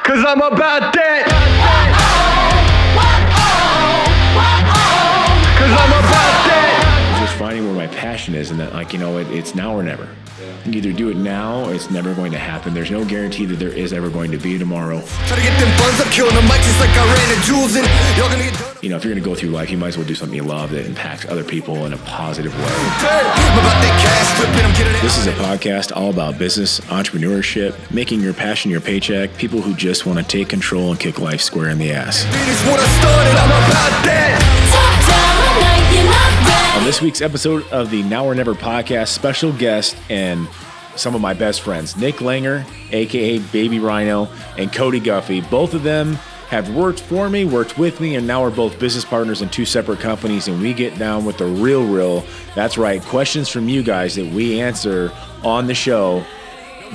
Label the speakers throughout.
Speaker 1: Cause I'm about that. Cause I'm about that.
Speaker 2: Just finding where my passion is, and that, like, you know, it's now or never. You either do it now or it's never going to happen. There's no guarantee that there is ever going to be tomorrow.
Speaker 3: Try to get them funds up, killing the mic just like I ran the jewels in. Y'all gonna get done.
Speaker 2: You know, if you're going to go through life, you might as well do something you love that impacts other people in a positive way.
Speaker 3: I'm about that cash flipping, I'm getting it.
Speaker 2: This is a podcast all about business, entrepreneurship, making your passion your paycheck, people who just want to take control and kick life square in the ass.
Speaker 3: Finish what I started, I'm about that.
Speaker 2: On this week's episode of the Now or Never podcast, special guest and some of my best friends, Nick Langer, a.k.a. Baby Rhino, and Cody Guffey. Both of them have worked for me, worked with me, and now are both business partners in two separate companies, and we get down with the real. That's right, questions from you guys that we answer on the show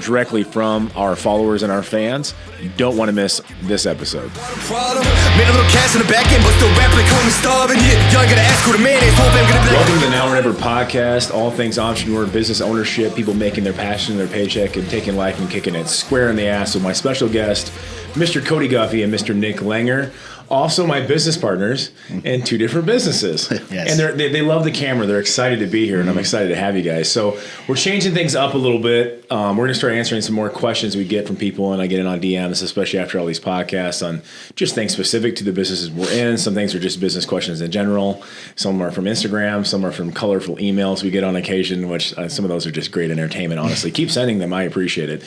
Speaker 2: directly from our followers and our fans. You don't want to miss this episode.
Speaker 3: Problem. Made a little cash in the back end, but still rap like homie starving. Yeah, y'all gotta ask who the man is. Hope I'm gonna be like.
Speaker 2: Welcome to the Now or Never podcast, all things entrepreneur, business ownership, people making their passion their paycheck and taking life and kicking it square in the ass with my special guest, Mr. Cody Guffey and Mr. Nick Langer. Also my business partners in two different businesses.
Speaker 4: Yes.
Speaker 2: And they love the camera. They're excited to be here, and I'm excited to have you guys. So we're changing things up a little bit. We're going to start answering some more questions we get from people, and I get in on DMs, especially after all these podcasts, on just things specific to the businesses we're in. Some things are just business questions in general. Some are from Instagram. Some are from colorful emails we get on occasion, which some of those are just great entertainment, honestly. Keep sending them. I appreciate it.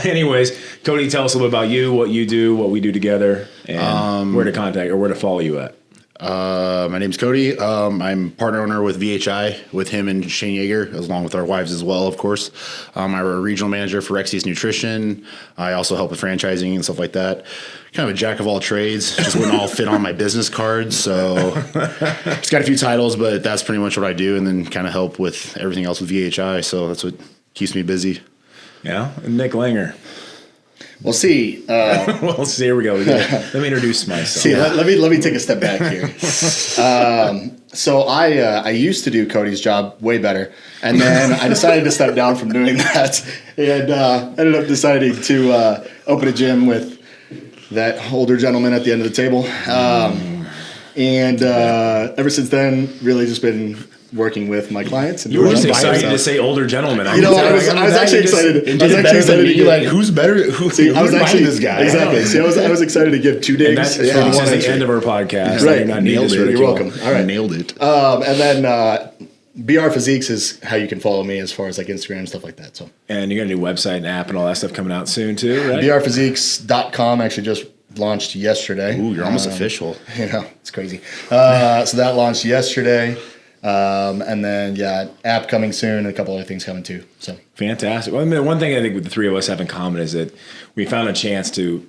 Speaker 2: Anyways, Cody, tell us a little bit about you, what you do, what we do together, and where to contact or where to follow you at.
Speaker 4: My name's Cody. I'm partner owner with VHI with him and Shane Yeager, along with our wives as well, of course. I'm a regional manager for Rexi's Nutrition. I also help with franchising and stuff like that. Kind of a jack of all trades. Just wouldn't all fit on my business cards. So it's got a few titles, but that's pretty much what I do, and then kind of help with everything else with VHI. So that's what keeps me busy.
Speaker 2: Yeah, and Nick Langer.
Speaker 5: We'll see.
Speaker 2: Well, see, here we go. Let me introduce myself.
Speaker 5: See, let me take a step back here. So I used to do Cody's job way better, and then I decided to step down from doing that, and ended up deciding to open a gym with that older gentleman at the end of the table. And ever since then, really just been working with my clients. And
Speaker 2: You were just
Speaker 5: doing
Speaker 2: excited
Speaker 5: stuff.
Speaker 2: to say older gentleman.
Speaker 5: You know, I was actually excited. I was actually excited to give,
Speaker 4: like, who's better? Who's
Speaker 5: actually
Speaker 4: this guy?
Speaker 5: Exactly. See, I was excited to give two digs.
Speaker 2: And that's the end of our podcast.
Speaker 5: Right.
Speaker 2: You're not
Speaker 5: Nailed
Speaker 2: needed
Speaker 5: it.
Speaker 2: to
Speaker 5: You're welcome. All right.
Speaker 4: Nailed it.
Speaker 5: And then BR Physiques is how you can follow me as far as like Instagram and stuff like that. So
Speaker 2: And you got a new website and app and all that stuff coming out soon too, right?
Speaker 5: brphysiques.com actually just launched yesterday.
Speaker 4: Ooh, you're almost official.
Speaker 5: You know, it's crazy. So that launched yesterday. And then, app coming soon and a couple other things coming too. So
Speaker 2: Fantastic. Well, I mean, one thing I think the three of us have in common is that we found a chance to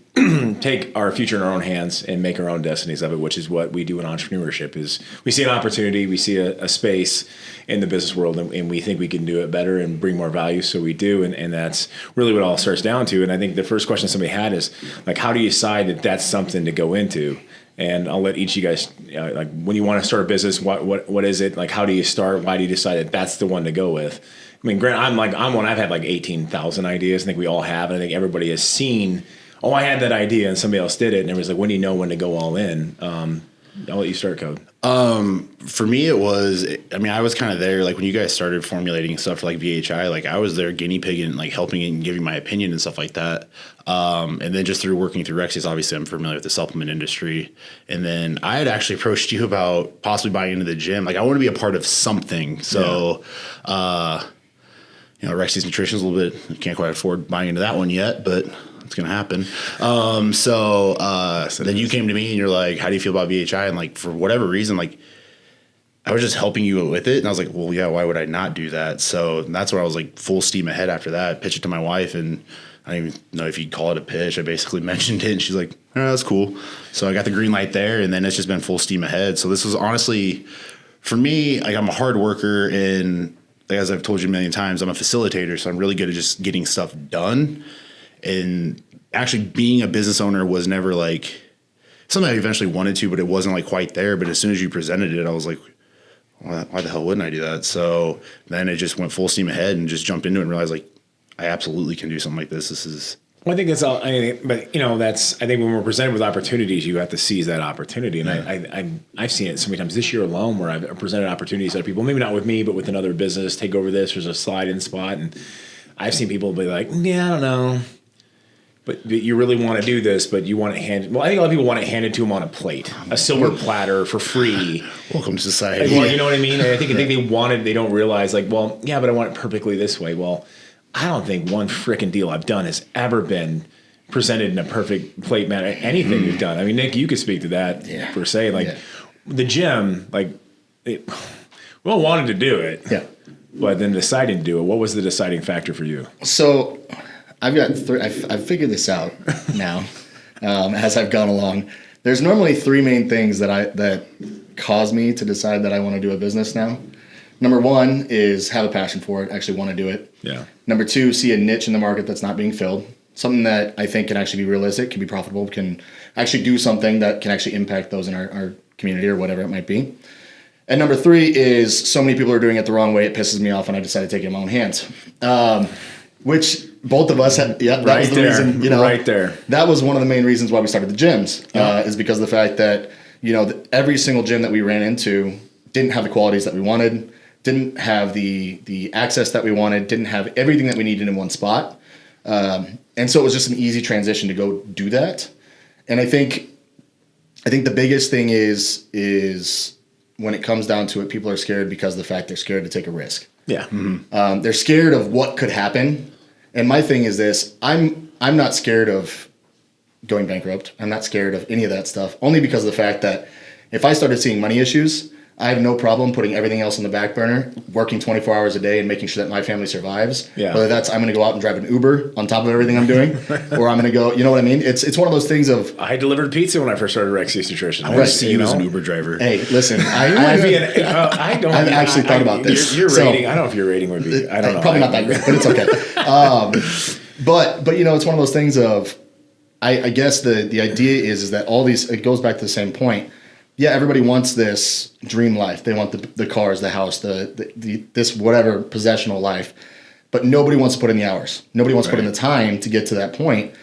Speaker 2: take our future in our own hands and make our own destinies of it, which is what we do in entrepreneurship. Is we see an opportunity, we see a space in the business world, and we think we can do it better and bring more value, so we do, and that's really what it all starts down to. And I think the first question somebody had is, like, how do you decide that that's something to go into? And I'll let each of you guys, like, when you want to start a business, what is it? Like, how do you start? Why do you decide that that's the one to go with? I mean, granted, I've had like 18,000 ideas. I think we all have. And I think everybody has seen, oh, I had that idea and somebody else did it. And everybody's like, when do you know when to go all in? I'll let you start, Code.
Speaker 4: For me, it was, I was kind of there, like when you guys started formulating stuff for like VHI, like I was there guinea pigging and like helping and giving my opinion and stuff like that. And then just through working through Rexi's, obviously I'm familiar with the supplement industry. And then I had actually approached you about possibly buying into the gym. Like I want to be a part of something. So, Rexi's Nutrition is a little bit, can't quite afford buying into that one yet, but it's going to happen. Then you came to me and you're like, how do you feel about VHI? And like, for whatever reason, like I was just helping you with it. And I was like, well, yeah, why would I not do that? So that's where I was like full steam ahead after that, pitched it to my wife. And I don't even know if you'd call it a pitch. I basically mentioned it and she's like, oh, that's cool. So I got the green light there, and then it's just been full steam ahead. So this was honestly, for me, like I'm a hard worker, and like, as I've told you a million times, I'm a facilitator. So I'm really good at just getting stuff done. And actually being a business owner was never like something I eventually wanted to, but it wasn't like quite there. But as soon as you presented it, I was like, why the hell wouldn't I do that? So then it just went full steam ahead and just jumped into it and realized like I absolutely can do something like this. This is
Speaker 2: Well, I think that's all. But I think when we're presented with opportunities, you have to seize that opportunity. And I've seen it so many times this year alone, where I've presented opportunities to other people, maybe not with me, but with another business. Take over this. There's a slide-in spot, and I've seen people be like, "Yeah, I don't know," but you really want to do this, but you want it handed. Well, I think a lot of people want it handed to them on a plate, a silver platter for free.
Speaker 4: Welcome to society.
Speaker 2: Well, you know what I mean? I think they want it. They don't realize, like, well, yeah, but I want it perfectly this way. Well, I don't think one frickin' deal I've done has ever been presented in a perfect plate manner. Anything you've done. I mean, Nick, you could speak to that per se. Like the gym, we all wanted to do it.
Speaker 5: Yeah.
Speaker 2: But then deciding to do it, what was the deciding factor for you?
Speaker 5: So I've got I've figured this out now as I've gone along. There's normally three main things that cause me to decide that I want to do a business now. Number one is have a passion for it, actually want to do it.
Speaker 2: Yeah.
Speaker 5: Number two, see a niche in the market that's not being filled. Something that I think can actually be realistic, can be profitable, can actually do something that can actually impact those in our community or whatever it might be. And number three is so many people are doing it the wrong way, it pisses me off, and I decided to take it in my own hands. Which both of us had, that was the reason,
Speaker 2: right there.
Speaker 5: That was one of the main reasons why we started the gyms, is because of the fact that, every single gym that we ran into didn't have the qualities that we wanted, didn't have the access that we wanted, didn't have everything that we needed in one spot. And so it was just an easy transition to go do that. And I think the biggest thing is when it comes down to it, people are scared because of the fact they're scared to take a risk.
Speaker 2: Yeah. Mm-hmm.
Speaker 5: They're scared of what could happen. And my thing is this, I'm not scared of going bankrupt. I'm not scared of any of that stuff, only because of the fact that if I started seeing money issues, I have no problem putting everything else on the back burner, working 24 hours a day and making sure that my family survives.
Speaker 2: Yeah.
Speaker 5: Whether that's I'm going to go out and drive an Uber on top of everything I'm doing, or I'm going to go, you know what I mean? It's one of those things of...
Speaker 2: I delivered pizza when I first started Rexy's Nutrition.
Speaker 4: I want to see you as an Uber driver.
Speaker 5: Hey, listen, I've actually thought about this.
Speaker 2: Your rating, I don't know if your rating would be... I don't know.
Speaker 5: Probably not that great, but it's okay. But it's one of those things of... I guess the idea is that all these... It goes back to the same point. Yeah, everybody wants this dream life. They want the cars, the house, this whatever possessional life, but nobody wants to put in the hours. Nobody wants to put in the time to get to that point.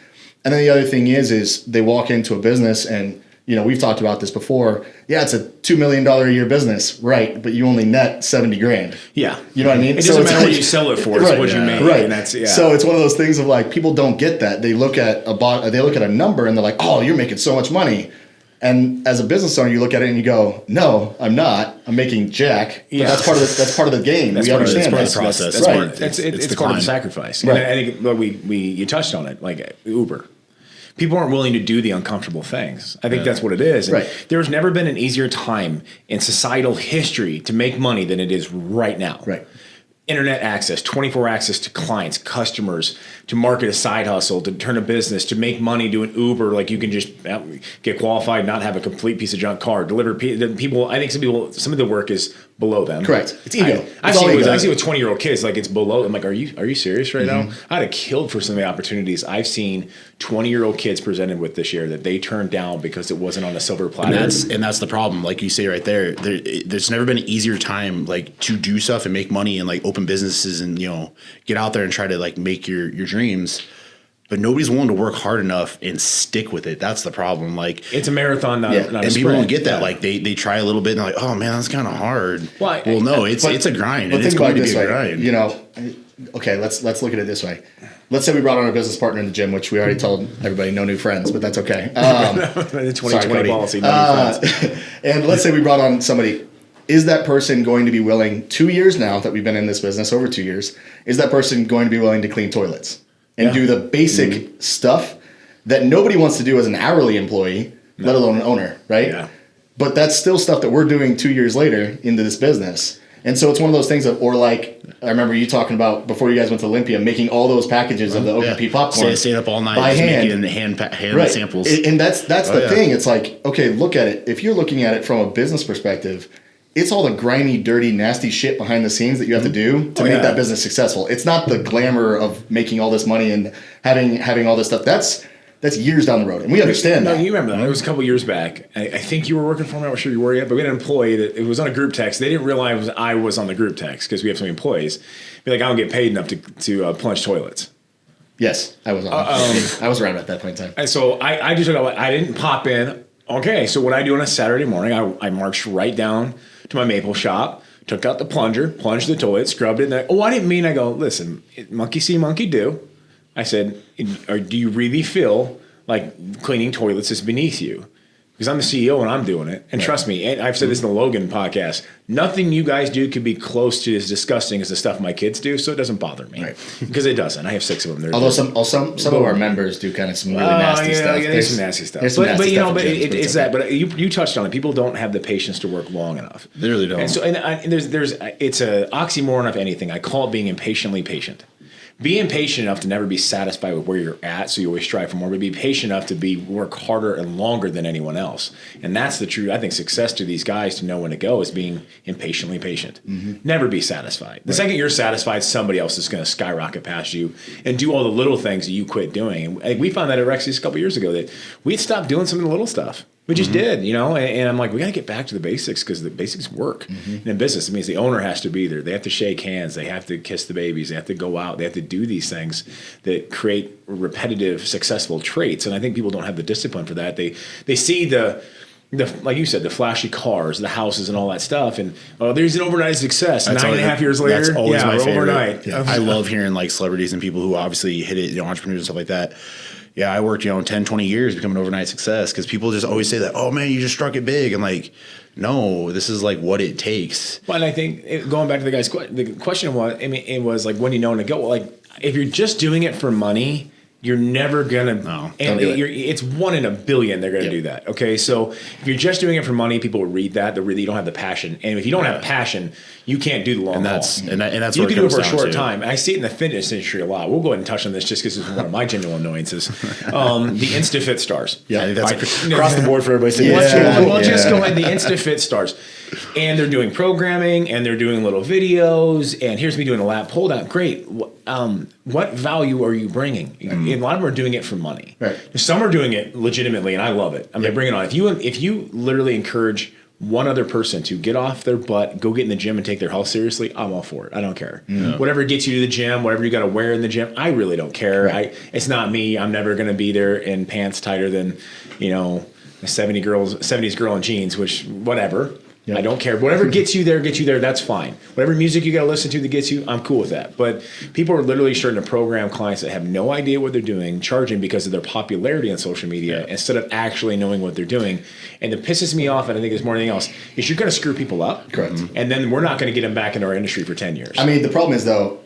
Speaker 5: And then the other thing is they walk into a business and, we've talked about this before. Yeah, it's a $2 million a year business, right? But you only net $70,000.
Speaker 2: Yeah,
Speaker 5: you know what I mean.
Speaker 2: It doesn't matter what you sell it for; it's what you make.
Speaker 5: Right.
Speaker 2: And that's
Speaker 5: So it's one of those things of like people don't get that. They look at a number and they're like, oh, you're making so much money. And as a business owner, you look at it and you go, "No, I'm not. I'm making jack." But that's part of the game. We understand
Speaker 4: part of the process.
Speaker 2: It's part of the sacrifice.
Speaker 5: Right.
Speaker 2: And I think you touched on it, like Uber. People aren't willing to do the uncomfortable things. I think that's what it is. And there's never been an easier time in societal history to make money than it is right now.
Speaker 5: Right.
Speaker 2: Internet access, 24 access to clients, customers, to market a side hustle, to turn a business, to make money doing Uber. Like you can just get qualified, not have a complete piece of junk car, deliver people. I think some of the work is below them.
Speaker 5: Correct. It's ego.
Speaker 2: I see with 20-year-old kids, like it's below. I'm like, are you serious right now? I'd have killed for some of the opportunities I've seen 20-year-old kids presented with this year that they turned down because it wasn't on a silver platter.
Speaker 4: And that's the problem. Like you say right there's never been an easier time like to do stuff and make money and like open businesses and get out there and try to like make your dreams. But nobody's willing to work hard enough and stick with it. That's the problem. Like
Speaker 2: it's a marathon, not a sprint.
Speaker 4: And people don't get that. Like they try a little bit and they're like, oh man, that's kind of hard.
Speaker 2: Well,
Speaker 4: no, it's a grind. And it's going to be a grind.
Speaker 5: Okay, let's look at it this way. Let's say we brought on a business partner in the gym, which we already told everybody no new friends, but that's okay.
Speaker 2: The 2020 policy, no new friends.
Speaker 5: And let's say we brought on somebody. Is that person going to be willing, 2 years now that we've been in this business, over 2 years, is that person going to be willing to clean toilets and do the basic stuff that nobody wants to do as an hourly employee, let alone an owner, right?
Speaker 2: Yeah.
Speaker 5: But that's still stuff that we're doing 2 years later into this business. And so it's one of those things or like, I remember you talking about before you guys went to Olympia, making all those packages of the OPP popcorn.
Speaker 4: Staying up all night
Speaker 5: by
Speaker 4: just
Speaker 5: hand.
Speaker 4: making hand samples.
Speaker 5: And that's the thing. It's like, okay, look at it. If you're looking at it from a business perspective, it's all the grimy, dirty, nasty shit behind the scenes that you have to do to make that business successful. It's not the glamour of making all this money and having all this stuff. That's years down the road, and we understand that.
Speaker 2: No, you remember that. It was a couple years back. I think you were working for me. I'm not sure you were yet, but we had an employee that it was on a group text. They didn't realize I was on the group text because we have some employees. Be like, I don't get paid enough to plunge toilets.
Speaker 5: Yes, I was on. I was around at that point in time.
Speaker 2: And so I just, I didn't pop in. Okay, so what I do on a Saturday morning, I marched right down to my maple shop, took out the plunger, plunged the toilet, scrubbed it. And I didn't mean, I go, listen, monkey see, monkey do. I said, or do you really feel like cleaning toilets is beneath you? Because I'm the CEO and I'm doing it. And trust me, and I've said this in the Logan podcast, nothing you guys do could be close to as disgusting as the stuff my kids do, so it doesn't bother me. Right. Because it doesn't. I have 6 of them.
Speaker 5: Although some of our members do kind of some really nasty stuff.
Speaker 2: Yeah, there's some nasty stuff. It's that. But you touched on it. People don't have the patience to work long enough.
Speaker 4: They really don't.
Speaker 2: And so, it's a oxymoron of anything. I call it being impatiently patient. Be impatient enough to never be satisfied with where you're at, so you always strive for more, but be patient enough to work harder and longer than anyone else. And that's the true, I think, success to these guys to know when to go is being impatiently patient. Mm-hmm. Never be satisfied. The second you're satisfied, somebody else is going to skyrocket past you and do all the little things that you quit doing. And we found that at Rexy's a couple years ago that we'd stopped doing some of the little stuff. We just did, and I'm like, we got to get back to the basics because the basics work. Mm-hmm. And in business, it means the owner has to be there. They have to shake hands. They have to kiss the babies. They have to go out. They have to do these things that create repetitive, successful traits. And I think people don't have the discipline for that. They see the like you said, the flashy cars, the houses, and all that stuff. And there's an overnight success. That's 9.5 years later,
Speaker 4: that's always my favorite.
Speaker 2: Overnight.
Speaker 4: Yeah. I love hearing like celebrities and people who obviously hit it, entrepreneurs and stuff like that. Yeah, I worked, 10, 20 years becoming an overnight success because people just always say that, oh, man, you just struck it big. I'm like, no, this is like what it takes.
Speaker 2: Well, and I think going back to the guy's the question was, it was like, when you know when to go. Like, if you're just doing it for money, you're never gonna.
Speaker 4: No,
Speaker 2: and it's 1 in a billion they're gonna do that. Okay, so if you're just doing it for money, people will read that. You don't have the passion, and if you don't have passion, you can't do the long haul.
Speaker 4: And that's
Speaker 2: you
Speaker 4: what
Speaker 2: can do it for a short
Speaker 4: to.
Speaker 2: time. And I see it in the fitness industry a lot. We'll go ahead and touch on this just because it's one of my genuine annoyances. The InstaFit stars.
Speaker 4: Yeah, that's across the board for everybody.
Speaker 2: We'll just go ahead. The InstaFit stars. And they're doing programming, and they're doing little videos, and here's me doing a lap pull down. Great. What value are you bringing? A lot of them are doing it for money.
Speaker 5: Right.
Speaker 2: Some are doing it legitimately, and I love it. I mean, bring it on. If you literally encourage one other person to get off their butt, go get in the gym and take their health seriously, I'm all for it. I don't care. No. Whatever gets you to the gym, whatever you got to wear in the gym, I really don't care. Right. It's not me. I'm never going to be there in pants tighter than, a 70s girl in jeans, which whatever. Yep. I don't care. Whatever gets you there, that's fine. Whatever music you got to listen to that gets you, I'm cool with that. But people are literally starting to program clients that have no idea what they're doing, charging because of their popularity on social media instead of actually knowing what they're doing. And it pisses me off, and I think it's more than anything else, is you're going to screw people up.
Speaker 5: Correct.
Speaker 2: And then we're not going to get them back into our industry for 10 years.
Speaker 5: I mean, the problem is, though,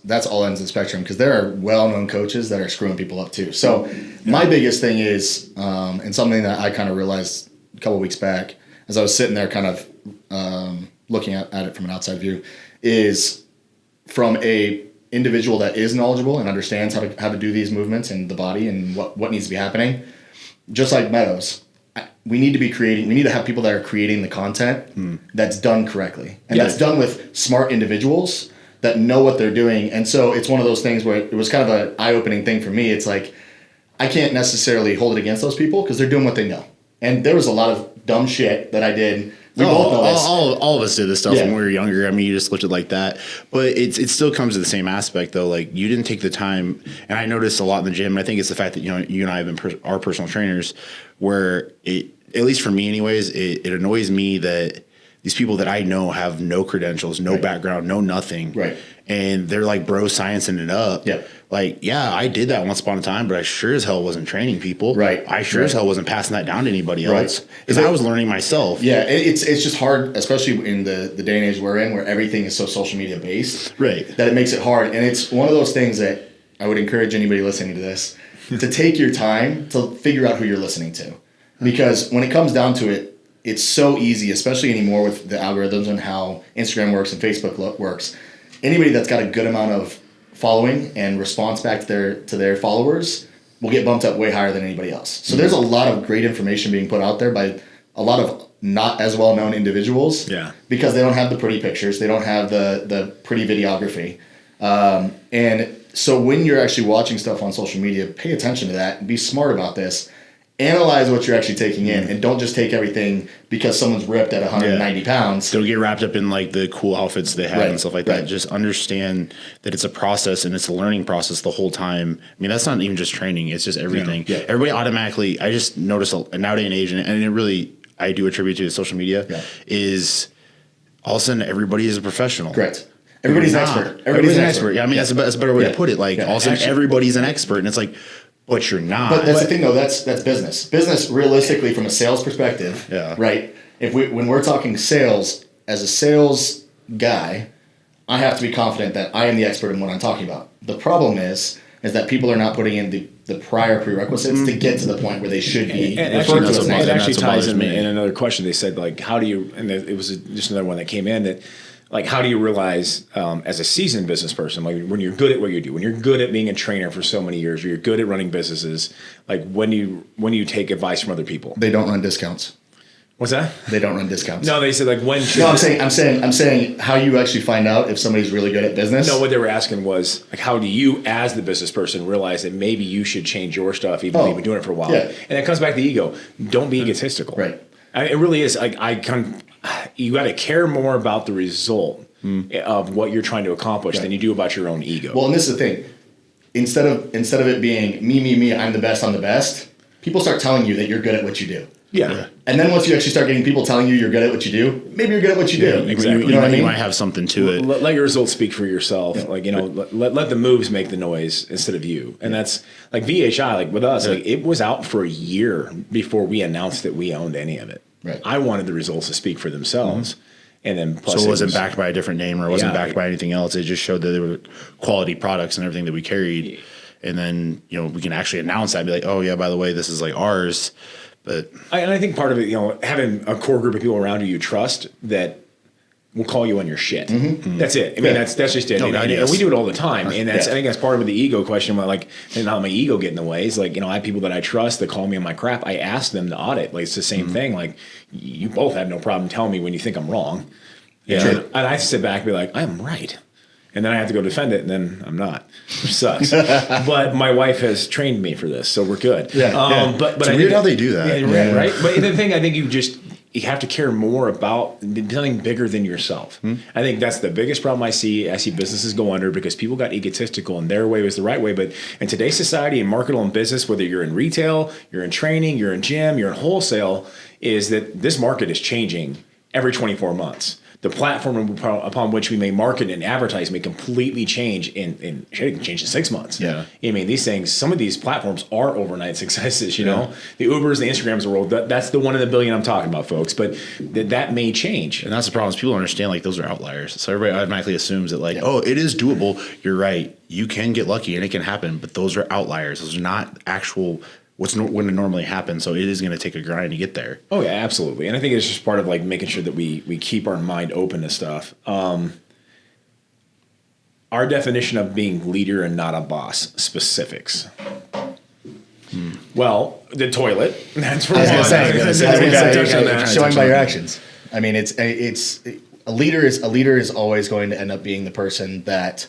Speaker 5: that's all ends of the spectrum because there are well-known coaches that are screwing people up, too. So my biggest thing is, and something that I kind of realized a couple weeks back, as I was sitting there kind of looking at it from an outside view, is from a individual that is knowledgeable and understands how to do these movements in the body and what needs to be happening. Just like Meadows, we need to have people that are creating the content that's done correctly. And that's done with smart individuals that know what they're doing. And so it's one of those things where it was kind of an eye-opening thing for me. It's like, I can't necessarily hold it against those people because they're doing what they know. And there was a lot of dumb shit that I did. We both know this.
Speaker 4: All of us did this stuff when we were younger. I mean, you just looked at it like that. But it still comes to the same aspect, though. Like, you didn't take the time. And I noticed a lot in the gym. And I think it's the fact that, you and I have been our personal trainers, where at least for me anyways, it annoys me that these people that I know have no credentials, no background, no nothing.
Speaker 5: Right.
Speaker 4: And they're like bro sciencing it up.
Speaker 5: Yeah.
Speaker 4: Like, yeah, I did that once upon a time, but I sure as hell wasn't training people.
Speaker 5: Right.
Speaker 4: I sure as hell wasn't passing that down to anybody else. Because I was learning myself.
Speaker 5: Yeah, it's just hard, especially in the day and age we're in, where everything is so social media based.
Speaker 4: Right.
Speaker 5: That it makes it hard. And it's one of those things that I would encourage anybody listening to this to take your time to figure out who you're listening to. Because when it comes down to it, it's so easy, especially anymore with the algorithms and how Instagram works and Facebook works. Anybody that's got a good amount of following and response back to their followers will get bumped up way higher than anybody else. So there's a lot of great information being put out there by a lot of not as well known individuals.
Speaker 2: Yeah.
Speaker 5: Because they don't have the pretty pictures, they don't have the pretty videography, and so when you're actually watching stuff on social media, pay attention to that and be smart about this. analyze what you're actually taking in, and don't just take everything because someone's ripped at 190 pounds.
Speaker 4: Don't get wrapped up in like the cool outfits they have
Speaker 5: Right,
Speaker 4: and stuff like
Speaker 5: right.
Speaker 4: that. Just understand that it's a process and it's a learning process the whole time. I mean, that's not even just training; it's just everything.
Speaker 5: Yeah.
Speaker 4: Everybody automatically. I just notice nowadays in age, and it really I do attribute to social media is all of a sudden everybody is a professional.
Speaker 5: Correct. Everybody's an
Speaker 4: You're not.
Speaker 5: expert. Everybody's an expert.
Speaker 4: Yeah, I mean that's a better way to put it. Like all of a sudden
Speaker 5: Actually,
Speaker 4: everybody's an expert, and it's like, but you're not.
Speaker 5: But that's the thing, though. That's business. Business, realistically, from a sales perspective, right? When we're talking sales, as a sales guy, I have to be confident that I am the expert in what I'm talking about. The problem is that people are not putting in the prior prerequisites to get to the point where they should be.
Speaker 2: And
Speaker 5: referred
Speaker 2: actually,
Speaker 5: to as an
Speaker 2: it
Speaker 5: expert.
Speaker 2: actually
Speaker 4: That's what
Speaker 2: ties
Speaker 4: bothers
Speaker 2: in
Speaker 4: me.
Speaker 2: another question. They said, like, how do you, and it was just another one that came in that, like, how do you realize as a seasoned business person, like when you're good at what you do, when you're good at being a trainer for so many years, or you're good at running businesses, like when you take advice from other people?
Speaker 5: They don't run discounts.
Speaker 2: What's that?
Speaker 5: They don't run discounts.
Speaker 2: No, they said like when should
Speaker 5: No, I'm saying how you actually find out if somebody's really good at business.
Speaker 2: No, what they were asking was like, how do you, as the business person, realize that maybe you should change your stuff, even though you've been doing it for a while?
Speaker 5: Yeah.
Speaker 2: And it comes back to ego. Don't be egotistical.
Speaker 5: Right.
Speaker 2: It really is. You got to care more about the result of what you're trying to accomplish than you do about your own ego.
Speaker 5: Well, and this is the thing. Instead of it being me, I'm the best, people start telling you that you're good at what you do.
Speaker 2: yeah.
Speaker 5: And then once you actually start getting people telling you you're good at what you do, maybe you're good at what you do.
Speaker 2: exactly.
Speaker 5: You know what I mean?
Speaker 4: You might have something to it.
Speaker 2: Let your results speak for yourself. Like, let the moves make the noise instead of you. And that's like VHI, like with us, like it was out for a year before we announced that we owned any of it.
Speaker 5: Right.
Speaker 2: I wanted the results to speak for themselves. And then plus
Speaker 4: So it wasn't backed by a different name or it wasn't
Speaker 2: Yeah.
Speaker 4: backed by anything else. It just showed that they were quality products and everything that we carried. And then, we can actually announce that and be like, oh, yeah, by the way, this is like ours. But
Speaker 2: And I think part of it, having a core group of people around you trust that will call you on your shit. That's it. I mean, that's just it.
Speaker 4: No,
Speaker 2: And
Speaker 4: yes.
Speaker 2: we do it all the time. And that's,
Speaker 5: Yeah.
Speaker 2: I think that's part of the ego question. Where like, and not my ego get in the way. It's like, I have people that I trust that call me on my crap. I ask them to audit. Like, it's the same thing. Like, you both have no problem telling me when you think I'm wrong.
Speaker 4: Yeah.
Speaker 2: And I sit back and be like, I am right. And then I have to go defend it, and then I'm not, which sucks. But my wife has trained me for this, so we're good.
Speaker 5: Yeah.
Speaker 2: But
Speaker 4: it's
Speaker 2: I
Speaker 4: weird
Speaker 2: think,
Speaker 4: how they do that.
Speaker 2: Yeah, right? But the thing I think you have to care more about something bigger than yourself. I think that's the biggest problem I see. I see businesses go under because people got egotistical, and their way was the right way. But in today's society, in marketing and business, whether you're in retail, you're in training, you're in gym, you're in wholesale, is that this market is changing every 24 months. The platform upon which we may market and advertise may completely change in 6 months.
Speaker 4: Yeah.
Speaker 2: I mean, these things, some of these platforms are overnight successes, know? The Ubers, the Instagrams of the world, that's the one in a billion I'm talking about, folks. But that may change.
Speaker 4: And that's the problem is people understand like those are outliers. So everybody automatically assumes that like, oh, it is doable. You're right. You can get lucky and it can happen, but those are outliers. Those are not actual when it normally happens. So it is going to take a grind to get there.
Speaker 2: Oh, yeah, absolutely. And I think it's just part of like making sure that we keep our mind open to stuff. Our definition of being leader and not a boss, specifics. Well, the toilet. That's for
Speaker 5: I was gonna say,
Speaker 2: we got to touch on that.
Speaker 5: showing by your actions. I mean, it's a leader is always going to end up being the person that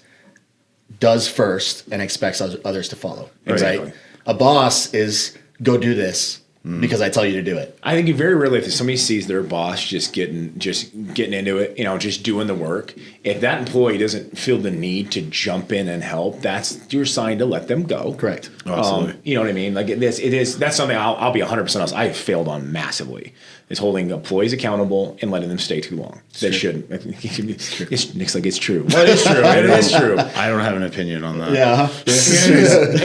Speaker 5: does first and expects others to follow.
Speaker 2: Exactly.
Speaker 5: Right? A boss is go do this because I tell you to do it.
Speaker 2: I think you very rarely, if somebody sees their boss just getting into it, just doing the work, if that employee doesn't feel the need to jump in and help, that's your sign to let them go.
Speaker 5: Correct.
Speaker 4: Absolutely.
Speaker 2: You know what I mean? Like that's something I'll be 100% honest. I have failed on massively. Is holding employees accountable and letting them stay too long. They shouldn't. Nick's like, it's true. Well, it is true. It is true.
Speaker 4: I don't have an opinion on that.
Speaker 5: Yeah.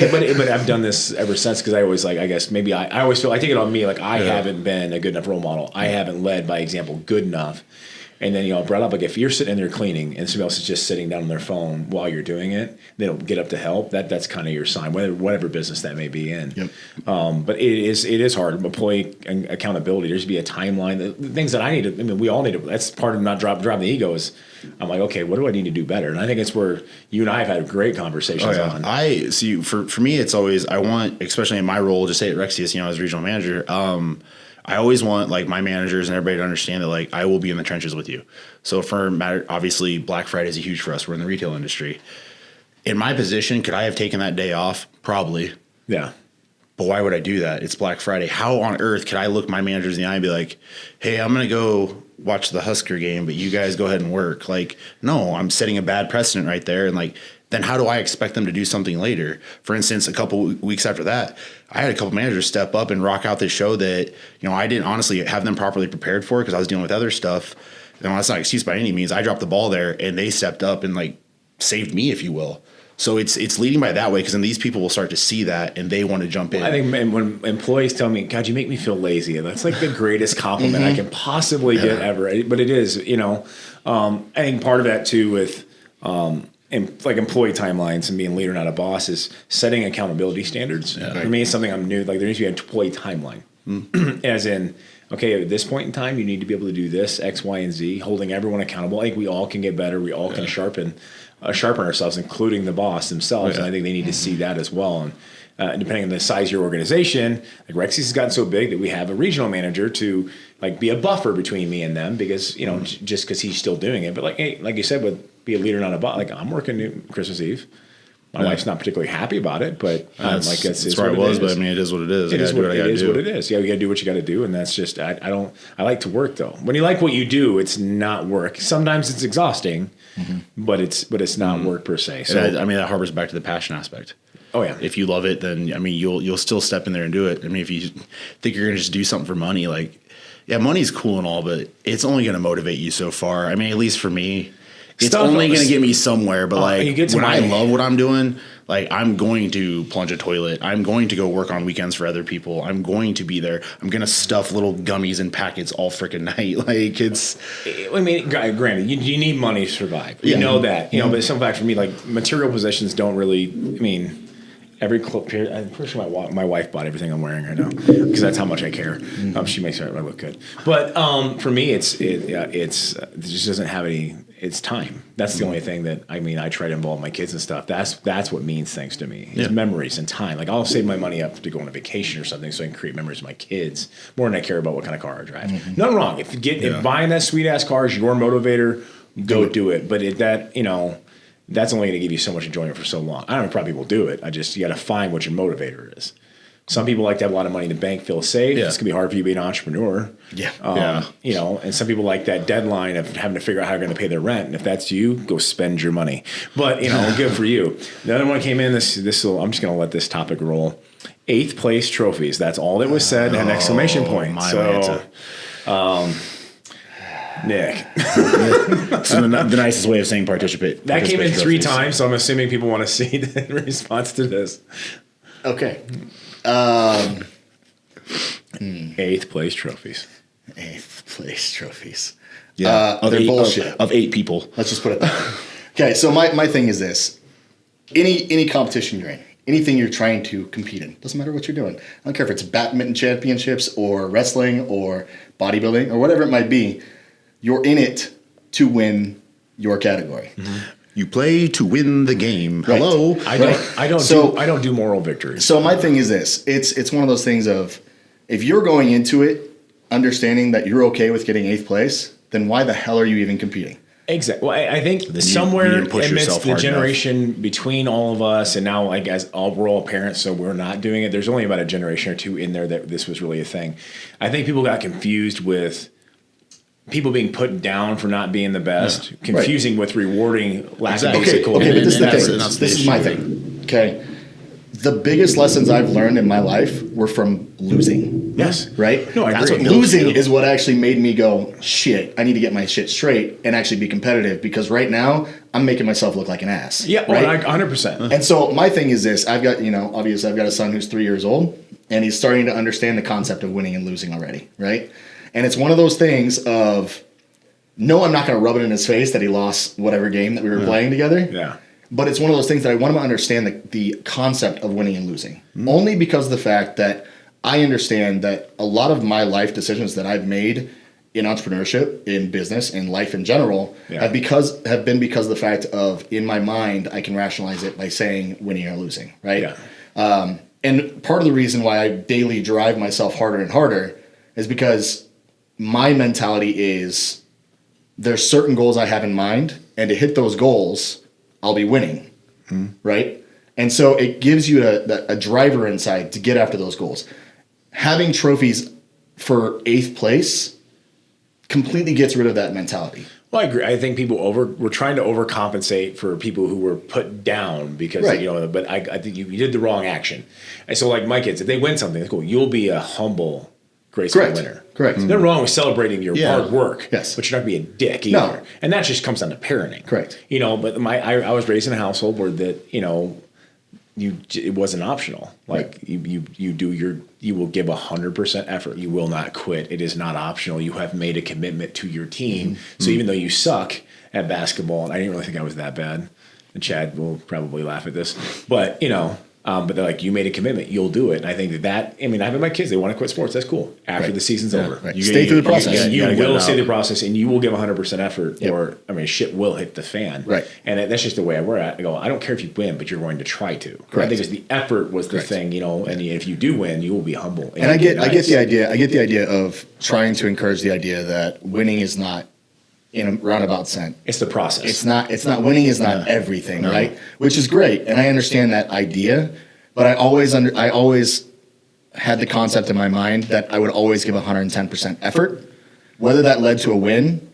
Speaker 2: But I've done this ever since because I always I guess maybe I always feel I take it on me like I haven't been a good enough role model. I haven't led by example good enough. And then I brought up like if you're sitting in there cleaning and somebody else is just sitting down on their phone while you're doing it, they don't get up to help. That's kind of your sign, whatever business that may be in.
Speaker 5: Yep.
Speaker 2: But it is hard. Employee accountability. There's be a timeline. The things that I need to. I mean, we all need to. That's part of not dropping the ego. Is I'm like, okay, what do I need to do better? And I think it's where you and I have had great conversations on.
Speaker 4: I see. For me, it's always I want, especially in my role, just say at Rexius, as regional manager. I always want like my managers and everybody to understand that like I will be in the trenches with you. So obviously Black Friday is huge for us. We're in the retail industry. In my position, could I have taken that day off? Probably.
Speaker 2: Yeah.
Speaker 4: but why would I do that? It's Black Friday. How on earth could I look my managers in the eye and be like, hey, I'm going to go watch the Husker game, but you guys go ahead and work? Like, no, I'm setting a bad precedent right there. And like, then how do I expect them to do something later? For instance, a couple weeks after that, I had a couple managers step up and rock out this show that, I didn't honestly have them properly prepared for because I was dealing with other stuff. That's not an excuse by any means. I dropped the ball there and they stepped up and like saved me, if you will. So it's leading by that way, because then these people will start to see that and they want to jump in.
Speaker 2: I think when employees tell me, God, you make me feel lazy, that's like the greatest compliment I can possibly get ever. But it is, I think part of that too with like employee timelines and being leader, not a boss, is setting accountability standards. Yeah. For me, it's something I'm new. Like there needs to be an employee timeline, as in, okay, at this point in time, you need to be able to do this, X, Y, and Z, holding everyone accountable. I think we all can get better. We all can sharpen ourselves, including the boss themselves. And I think they need to see that as well. And depending on the size of your organization, like Rexy's has gotten so big that we have a regional manager to like be a buffer between me and them, because just because he's still doing it. But like, hey, like you said, with be a leader, not a boss. Like I'm working Christmas Eve. My wife's not particularly happy about it, but
Speaker 4: that's where I was. But I mean, it is what it is.
Speaker 2: It is what it is. Yeah, you got to do what you got to do, and that's just I like to work though. When you like what you do, it's not work. Sometimes it's exhausting, but it's not work per se. So
Speaker 4: that harbors back to the passion aspect.
Speaker 2: Oh yeah.
Speaker 4: If you love it, then you'll still step in there and do it. I mean, if you think you're gonna just do something for money, like money's cool and all, but it's only gonna motivate you so far. I mean, at least for me. It's only going to get me somewhere, but I love what I'm doing, like I'm going to plunge a toilet. I'm going to go work on weekends for other people. I'm going to be there. I'm going to stuff little gummies in packets all freaking night. Like it's.
Speaker 2: I mean, granted, you need money to survive. You know that. But some fact for me, like material possessions don't really. I mean. I'm pretty sure my wife bought everything I'm wearing right now because that's how much I care. She makes it look good. But for me, it just doesn't have any. It's time. That's the only thing that I try to involve my kids and stuff. That's what means things to me. It's memories and time. Like I'll save my money up to go on a vacation or something so I can create memories with my kids more than I care about what kind of car I drive. Nothing wrong. If buying that sweet ass car is your motivator, go do it. But that's only going to give you so much enjoyment for so long. I don't know if probably people do it. You got to find what your motivator is. Some people like to have a lot of money in the bank, feel safe. It's going to be hard for you to be an entrepreneur. And some people like that deadline of having to figure out how you're going to pay their rent. And if that's you, go spend your money. But, good for you. The other one came in, I'm just going to let this topic roll. 8th place trophies. That's all that was said. An exclamation point. Nick.
Speaker 4: So the nicest way of saying participate.
Speaker 2: That came in 3 times, so I'm assuming people want to see the response to this.
Speaker 5: Okay.
Speaker 2: 8th place trophies.
Speaker 5: 8th place trophies.
Speaker 4: Yeah.
Speaker 5: They're bullshit.
Speaker 4: Of 8 people.
Speaker 5: Let's just put it that way. Okay, so my thing is this. Any competition you're in, anything you're trying to compete in, doesn't matter what you're doing. I don't care if it's badminton championships or wrestling or bodybuilding or whatever it might be. You're in it to win your category.
Speaker 4: You play to win the game.
Speaker 5: Right.
Speaker 4: Hello.
Speaker 2: I don't do moral victories.
Speaker 5: So my thing is this. It's one of those things of if you're going into it understanding that you're okay with getting 8th place, then why the hell are you even competing?
Speaker 2: Exactly. Well, I think somewhere amidst the generation between all of us and now, like as we're all parents, so we're not doing it. There's only about a generation or 2 in there that this was really a thing. I think people got confused with people being put down for not being the best, confusing with rewarding lack of basic
Speaker 5: Okay, but this is my thing. Okay. The biggest lessons I've learned in my life were from losing.
Speaker 2: Yes.
Speaker 5: Right?
Speaker 2: No, I agree.
Speaker 5: Losing is what actually made me go, shit, I need to get my shit straight and actually be competitive, because right now I'm making myself look like an ass.
Speaker 2: Yeah,
Speaker 5: right?
Speaker 2: 100%.
Speaker 5: And so my thing is this. I've got, obviously I've got a son who's 3 years old, and he's starting to understand the concept of winning and losing already, right? And it's one of those things of, no, I'm not going to rub it in his face that he lost whatever game that we were playing together.
Speaker 2: Yeah.
Speaker 5: But it's one of those things that I want him to understand the concept of winning and losing. Only because of the fact that I understand that a lot of my life decisions that I've made in entrepreneurship, in business, in life in general, have been because of the fact of, in my mind, I can rationalize it by saying winning or losing, right? Yeah. And part of the reason why I daily drive myself harder and harder is because my mentality is there's certain goals I have in mind, and to hit those goals, I'll be winning, right? And so it gives you a driver inside to get after those goals. Having trophies for 8th place completely gets rid of that mentality.
Speaker 2: Well, I agree. I think we're trying to overcompensate for people who were put down because,
Speaker 5: Right.
Speaker 2: but I think you did the wrong action. And so like my kids, if they win something, that's cool. You'll be a humble, graceful
Speaker 5: Correct.
Speaker 2: winner.
Speaker 5: Correct.
Speaker 2: Nothing wrong with celebrating your hard work.
Speaker 5: Yes.
Speaker 2: But you're not going to be a dick either.
Speaker 5: No.
Speaker 2: And that just comes down to parenting.
Speaker 5: Correct.
Speaker 2: But I was raised in a household where it wasn't optional. Like you will give 100% effort. You will not quit. It is not optional. You have made a commitment to your team. So even though you suck at basketball, and I didn't really think I was that bad, and Chad will probably laugh at this, but but they're like, you made a commitment, you'll do it. And I think I have my kids, they want to quit sports. That's cool. After the season's over.
Speaker 5: Right. Stay through the process.
Speaker 2: You will stay through the process and you will give 100% effort or, shit will hit the fan.
Speaker 5: Right.
Speaker 2: And that's just the way we're at. I go, I don't care if you win, but you're going to try to.
Speaker 5: Correct.
Speaker 2: I think it's the effort was the thing, and if you do win, you will be humble.
Speaker 5: And I get the idea. I get the idea of trying to encourage the idea that winning is not in a roundabout sense.
Speaker 2: It's the process.
Speaker 5: It's not winning is not everything, right? Which is great. And I understand that idea, but I always had the concept in my mind that I would always give 110% effort. Whether that led to a win,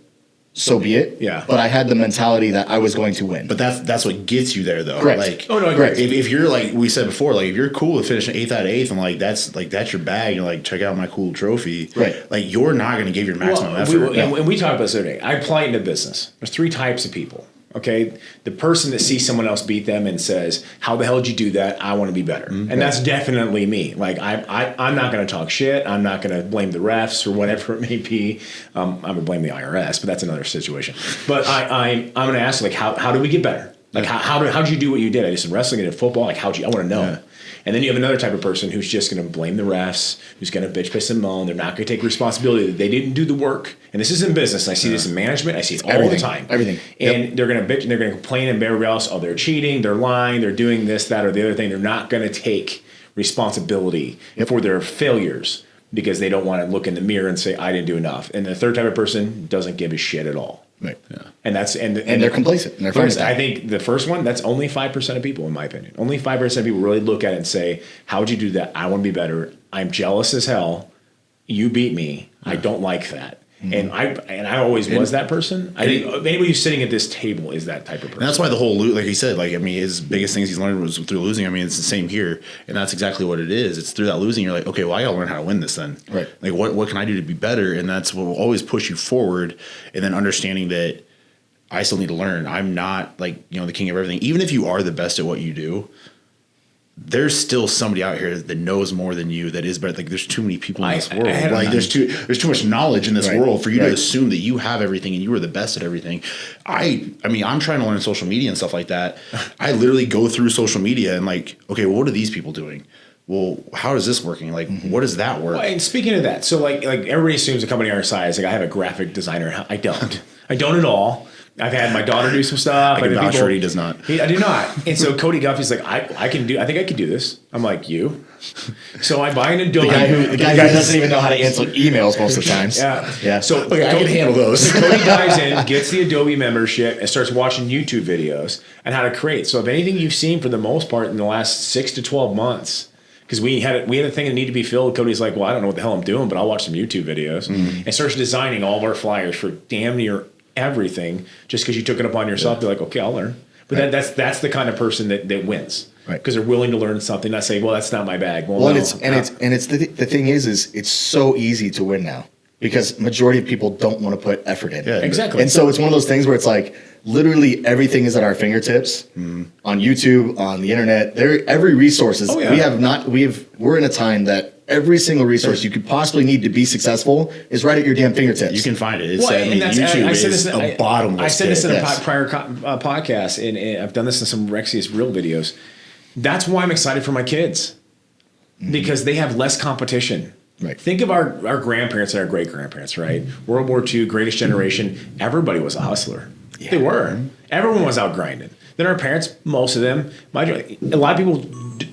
Speaker 5: so be it.
Speaker 2: Yeah.
Speaker 5: But I had the mentality that I was going to win.
Speaker 4: But that's what gets you there, though.
Speaker 5: Correct.
Speaker 4: Like,
Speaker 2: Oh, no, I agree.
Speaker 4: if you're like we said before, like if you're cool with finishing 8th out of 8th, and that's your bag, and like check out my cool trophy.
Speaker 5: Right.
Speaker 4: Like you're not going to give your maximum effort.
Speaker 2: And we talked about this the other day. I apply it into business. There's 3 types of people. Okay, the person that sees someone else beat them and says, "How the hell did you do that? I want to be better." And that's definitely me. Like I'm not going to talk shit. I'm not going to blame the refs or whatever it may be. I'm going to blame the IRS, but that's another situation. But I'm going to ask, like, how do we get better? Like how did you do what you did? I did some wrestling, I did football. Like I want to know. Yeah. And then you have another type of person who's just going to blame the refs, who's going to bitch, piss, and moan. They're not going to take responsibility that they didn't do the work. And this is in business. I see this in management. I see it all the time.
Speaker 5: Everything.
Speaker 2: And they're going to bitch and they're going to complain and everybody else, oh, they're cheating, they're lying, they're doing this, that, or the other thing. They're not going to take responsibility for their failures because they don't want to look in the mirror and say, I didn't do enough. And the third type of person doesn't give a shit at all.
Speaker 5: Right.
Speaker 2: Yeah. And
Speaker 5: they're complacent. And they're fine with that.
Speaker 2: I think the first one, that's only 5% of people, in my opinion. Only 5% of people really look at it and say, how would you do that? I want to be better. I'm jealous as hell. You beat me. I don't like that. And I always was that person. I think anybody who's sitting at this table is that type of person.
Speaker 4: And that's why the whole like he said, like his biggest things he's learned was through losing. I mean, it's the same here, and that's exactly what it is. It's through that losing. You're like, okay, well, I got to learn how to win this then.
Speaker 5: Right.
Speaker 4: Like, what can I do to be better? And that's what will always push you forward. And then understanding that I still need to learn. I'm not like the king of everything. Even if you are the best at what you do, there's still somebody out here that knows more than you that is better. Like there's too many people in this world. Like there's too much knowledge in this world for you to assume that you have everything and you are the best at everything. I mean, I'm trying to learn social media and stuff like that. I literally go through social media and like, okay, well, what are these people doing? Well, how is this working? Like, what does that work?
Speaker 2: Well, and speaking of that, so like everybody assumes a company our size, like I have a graphic designer. I don't. I don't at all. I've had my daughter do some stuff.
Speaker 4: I can vouch for it, he does not.
Speaker 2: I do not. And so Cody Guffey's like, I think I could do this. I'm like, you? So I buy an Adobe.
Speaker 5: The guy who doesn't even know how to answer emails most of the times.
Speaker 2: Yeah. So
Speaker 4: okay, I can handle those.
Speaker 2: So Cody dives in, gets the Adobe membership, and starts watching YouTube videos on how to create. So if anything you've seen for the most part in the last 6 to 12 months, because we had a thing that needed to be filled. Cody's like, well, I don't know what the hell I'm doing, but I'll watch some YouTube videos. And starts designing all of our flyers for damn near everything just because you took it upon yourself. They're like, okay, I'll learn. But that's the kind of person that wins. Right. Because they're willing to learn something, not say, well, that's not my bag. Well, no,
Speaker 5: the thing is it's so easy to win now because majority of people don't want to put effort in.
Speaker 2: Yeah, exactly.
Speaker 5: And so it's one of those things where it's like literally everything is at our fingertips on YouTube, on the internet. Every resource is. We're in a time that every single resource you could possibly need to be successful is right at your damn fingertips.
Speaker 4: You can find it.
Speaker 2: YouTube
Speaker 4: is a bottomless.
Speaker 2: I said this in a
Speaker 5: Yes.
Speaker 2: prior podcast, and I've done this in some Rexius Real videos. That's why I'm excited for my kids because they have less competition.
Speaker 5: Right.
Speaker 2: Think of our grandparents and our great grandparents. Right. World War II, Greatest Generation. Everybody was a hustler. Yeah. They were. Everyone was out grinding. Then our parents, most of them, a lot of people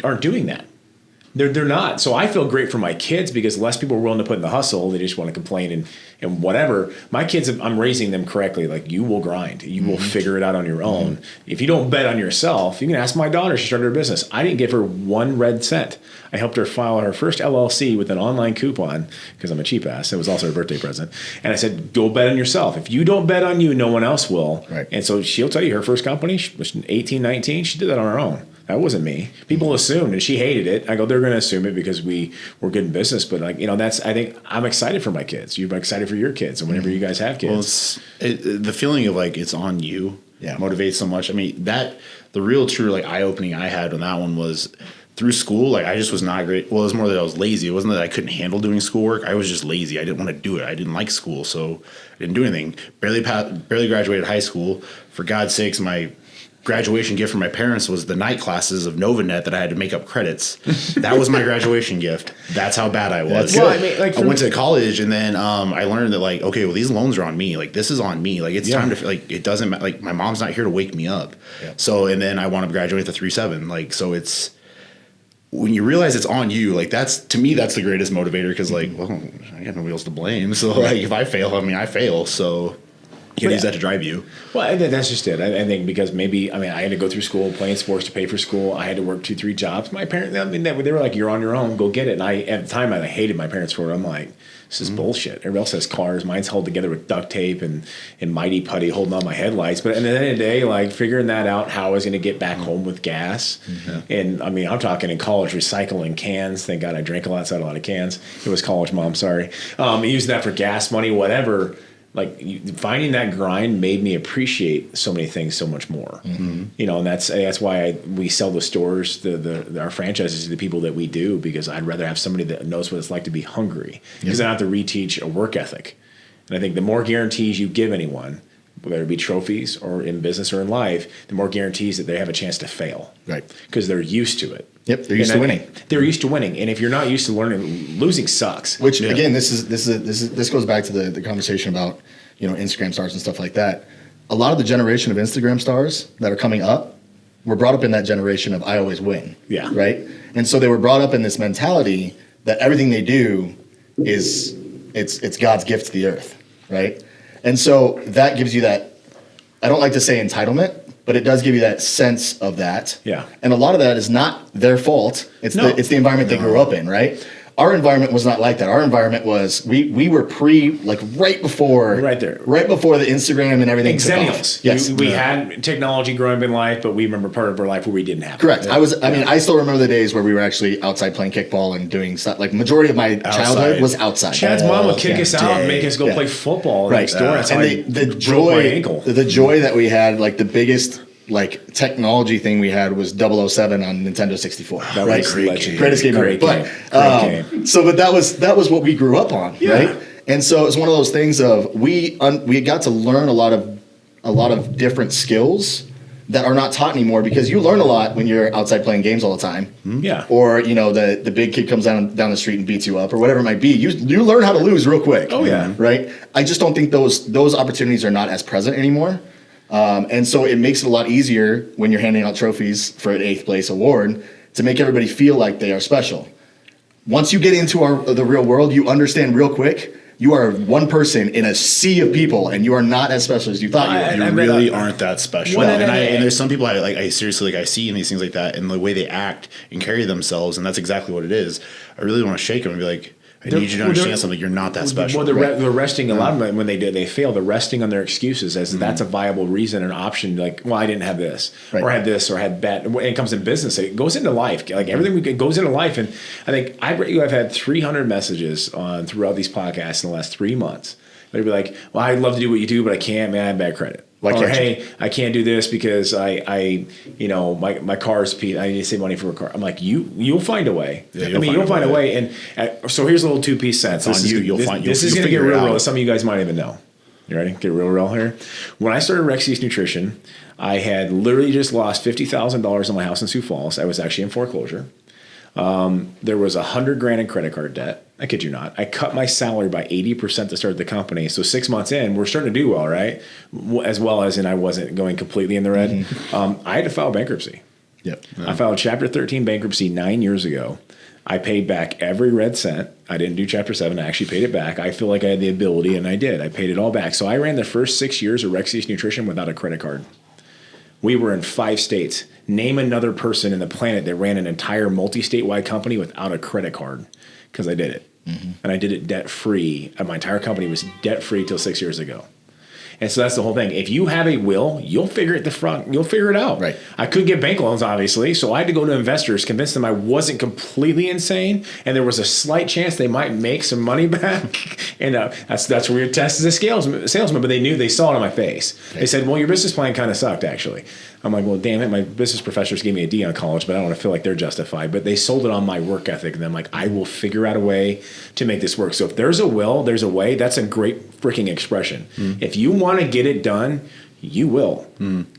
Speaker 2: aren't doing that. They're not. So I feel great for my kids because less people are willing to put in the hustle. They just want to complain and whatever. My kids, I'm raising them correctly. Like, you will grind. You will figure it out on your own. If you don't bet on yourself, you can ask my daughter. She started her business. I didn't give her 1 red cent. I helped her file her first LLC with an online coupon because I'm a cheap ass. It was also her birthday present. And I said, go bet on yourself. If you don't bet on you, no one else will.
Speaker 5: Right.
Speaker 2: And so she'll tell you her first company, she was 18, 19. She did that on her own. That wasn't me. People assumed, and she hated it. I go, they're going to assume it because we're good in business. But like, I think I'm excited for my kids. You're excited for your kids, and whenever you guys have kids,
Speaker 4: The feeling of like it's on you motivates so much. I mean, the real true like eye opening I had on that one was through school. Like, I just was not great. Well, it was more that I was lazy. It wasn't that I couldn't handle doing schoolwork. I was just lazy. I didn't want to do it. I didn't like school, so I didn't do anything. Barely graduated high school. For God's sakes, my graduation gift from my parents was the night classes of NovaNet that I had to make up credits. That was my graduation gift. That's how bad I was.
Speaker 2: Well, I mean, like,
Speaker 4: I went to college, and then I learned that, like, okay, well, these loans are on me. Like, this is on me. Like, it's time to, like, it doesn't matter. Like, my mom's not here to wake me up. Yeah. So, and then I wound up graduating with a 3.7. Like, so it's, when you realize it's on you, like, that's, to me, that's the greatest motivator, because, like, well, I got no wheels to blame. So, like, if I fail, I fail. So you can use that to drive you.
Speaker 2: Well, I think that's just it. I think because maybe, I had to go through school, playing sports to pay for school. I had to work 2-3 jobs. My parents, they were like, you're on your own, go get it. And at the time, I hated my parents for it. I'm like, this is bullshit. Everybody else has cars. Mine's held together with duct tape and Mighty Putty holding on my headlights. But at the end of the day, like, figuring that out, how I was going to get back home with gas. And I'm talking in college, recycling cans. Thank God I drank a lot, so I had a lot of cans. It was college, Mom, sorry. Using that for gas money, whatever. Like, finding that grind made me appreciate so many things so much more. And that's why we sell the stores, our franchises to the people that we do, because I'd rather have somebody that knows what it's like to be hungry, because I don't have to reteach a work ethic. And I think the more guarantees you give anyone, whether it be trophies or in business or in life, the more guarantees that they have a chance to fail.
Speaker 5: Right.
Speaker 2: Because they're used to it.
Speaker 5: Yep, they're used to winning.
Speaker 2: They're used to winning, and if you're not used to learning, losing sucks.
Speaker 5: Which again, this goes back to the conversation about Instagram stars and stuff like that. A lot of the generation of Instagram stars that are coming up were brought up in that generation of I always win.
Speaker 2: Yeah.
Speaker 5: Right. And so they were brought up in this mentality that everything they do is it's God's gift to the earth. Right. And so that gives you that. I don't like to say entitlement, but it does give you that sense of that.
Speaker 2: Yeah.
Speaker 5: And a lot of that is not their fault. It's the environment they grew up in, right? Our environment was not like that. Our environment was we were right before the Instagram and everything.
Speaker 2: Exennials.
Speaker 5: Yes.
Speaker 2: We had technology growing up in life, but we remember part of our life where we didn't have it.
Speaker 5: Correct. I still remember the days where we were actually outside playing kickball and doing stuff. Like, majority of my childhood was outside.
Speaker 2: Chad's mom would kick us out and make us go play football next door. That's how I broke my ankle.
Speaker 5: The joy that we had, like, the biggest technology thing we had was 007 on Nintendo 64.
Speaker 2: That was
Speaker 5: greatest game ever. But that was what we grew up on, right? And so it's one of those things of we got to learn a lot of different skills that are not taught anymore, because you learn a lot when you're outside playing games all the time.
Speaker 2: Yeah.
Speaker 5: Or the big kid comes down the street and beats you up, or whatever it might be. You learn how to lose real quick.
Speaker 2: Oh yeah.
Speaker 5: Right? I just don't think those opportunities are not as present anymore. And so it makes it a lot easier when you're handing out trophies for an 8th place award to make everybody feel like they are special. Once you get into the real world, you understand real quick, you are one person in a sea of people, and you are not as special as you thought you were.
Speaker 4: You really aren't that special. And there's some people I seriously I see in these things like that, and the way they act and carry themselves, and that's exactly what it is. I really want to shake them and be like, I need you to understand something. You're not that special.
Speaker 2: Well, they're resting a lot of them when they fail. They're resting on their excuses as that's a viable reason, an option. Like, well, I didn't have this, or had this, or had that. When it comes in business, it goes into life. Like, everything goes into life. And I think I've had 300 messages throughout these podcasts in the last 3 months. They'd be like, well, I'd love to do what you do, but I can't. Man, I have bad credit. Hey, I can't do this because my car's piece. I need to save money for a car. I'm like, you'll find a way.
Speaker 4: Yeah,
Speaker 2: you'll find a way. And so here's a little 2-piece sentence.
Speaker 4: This
Speaker 2: is going to get real. Some of you guys might even know. You ready? Get real here. When I started Rexy's Nutrition, I had literally just lost $50,000 on my house in Sioux Falls. I was actually in foreclosure. There was $100,000 in credit card debt. I kid you not. I cut my salary by 80% to start the company. So 6 months in, we're starting to do well, right? As well as, and I wasn't going completely in the red. I had to file bankruptcy.
Speaker 5: Yep.
Speaker 2: I filed Chapter 13 bankruptcy 9 years ago. I paid back every red cent. I didn't do Chapter 7. I actually paid it back. I feel like I had the ability, and I did. I paid it all back. So I ran the first 6 years of Rexius Nutrition without a credit card. We were in 5 states. Name another person in the planet that ran an entire multi-statewide company without a credit card, because I did it. And I did it debt-free. My entire company was debt-free till 6 years ago. And so that's the whole thing. If you have a will, you'll figure it You'll figure it out.
Speaker 5: Right.
Speaker 2: I couldn't get bank loans, obviously, so I had to go to investors, convince them I wasn't completely insane, and there was a slight chance they might make some money back. And that's where you're tested as a salesman. But they saw it on my face. They said, "Well, your business plan kind of sucked, actually." I'm like, "Well, damn it, my business professors gave me a D on college, but I don't want to feel like they're justified." But they sold it on my work ethic, and I'm like, "I will figure out a way to make this work." So if there's a will, there's a way. That's a great freaking expression. If you want to get it done, you will.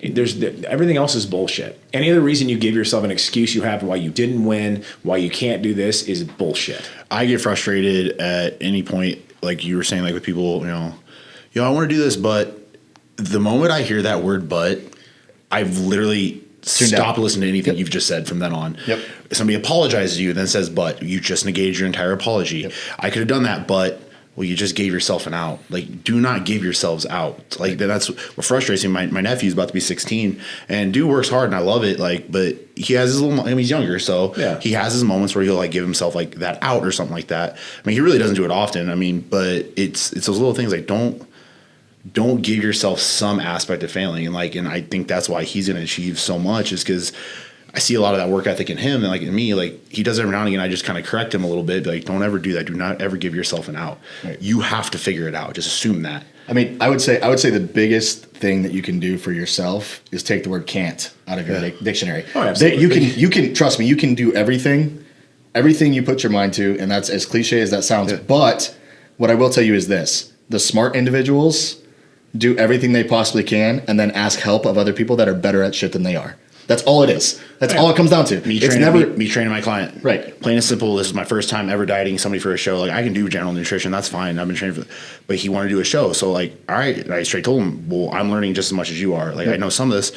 Speaker 2: Everything else is bullshit. Any other reason you give yourself an excuse you have why you didn't win, why you can't do this, is bullshit.
Speaker 4: I get frustrated at any point, like you were saying, like with people, I want to do this, but the moment I hear that word "but," I've literally stopped listening to anything you've just said from then on.
Speaker 5: Yep.
Speaker 4: Somebody apologizes to you, then says "but," you just negated your entire apology. Yep. I could have done that, but well, you just gave yourself an out. Like, do not give yourselves out. Like, that's what frustrates me. My nephew's about to be 16, and dude works hard, and I love it. Like, but he has his little. I mean, he's younger, so he has his moments where he'll like give himself like that out or something like that. I mean, he really doesn't do it often. I mean, but it's those little things like don't give yourself some aspect of failing, and I think that's why he's going to achieve so much, is because I see a lot of that work ethic in him, and like in me, like he does it every now and again. I just kind of correct him a little bit, like, don't ever do that. Do not ever give yourself an out. Right. You have to figure it out. Just assume that.
Speaker 5: I mean, I would say the biggest thing that you can do for yourself is take the word "can't" out of your dictionary.
Speaker 2: Oh, absolutely.
Speaker 5: You can trust me. You can do everything you put your mind to, and that's as cliche as that sounds. Yeah. But what I will tell you is this: the smart individuals do everything they possibly can, and then ask help of other people that are better at shit than they are. That's all it is. That's all it comes down to.
Speaker 4: Me training my client.
Speaker 5: Right.
Speaker 4: Plain and simple. This is my first time ever dieting somebody for a show. Like, I can do general nutrition. That's fine. I've been training but he wanted to do a show. So like, all right. I straight told him, well, I'm learning just as much as you are. Like, I know some of this.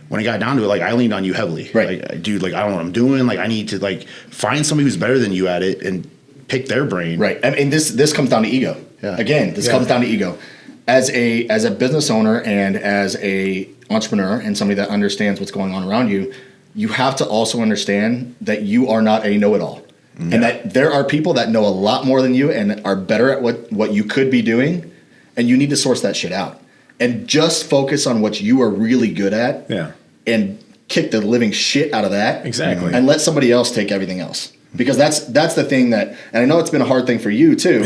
Speaker 4: When it got down to it, like, I leaned on you heavily.
Speaker 5: Right.
Speaker 4: Like, dude, like, I don't know what I'm doing. Like, I need to like find somebody who's better than you at it and pick their brain.
Speaker 5: Right. I mean, this comes down to ego. Yeah. Again, this comes down to ego. As a business owner and as a entrepreneur and somebody that understands what's going on around you, you have to also understand that you are not a know-it-all. Yeah. And that there are people that know a lot more than you and are better at what you could be doing, and you need to source that shit out. And just focus on what you are really good at. Yeah. And kick the living shit out of that.
Speaker 2: Exactly.
Speaker 5: And let somebody else take everything else. Because that's the thing that, and I know it's been a hard thing for you too,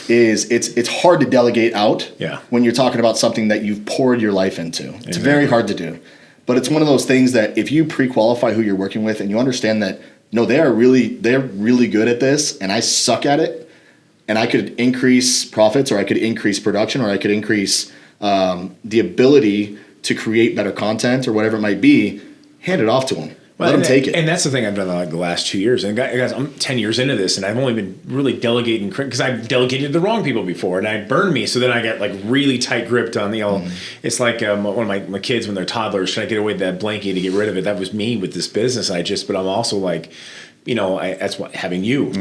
Speaker 5: is it's hard to delegate out when you're talking about something that you've poured your life into. It's very hard to do. But it's one of those things that if you pre-qualify who you're working with and you understand that, no, they're really good at this and I suck at it, and I could increase profits, or I could increase production, or I could increase the ability to create better content or whatever it might be, hand it off to them. Let them take it.
Speaker 2: And that's the thing I've done like the last 2 years. And guys, I'm 10 years into this, and I've only been really delegating because I've delegated the wrong people before, and it burned me. So then I got like really tight gripped on it's like one of my kids when they're toddlers trying to get away with that blankie to get rid of it. That was me with this business. But I'm also like, that's what having you,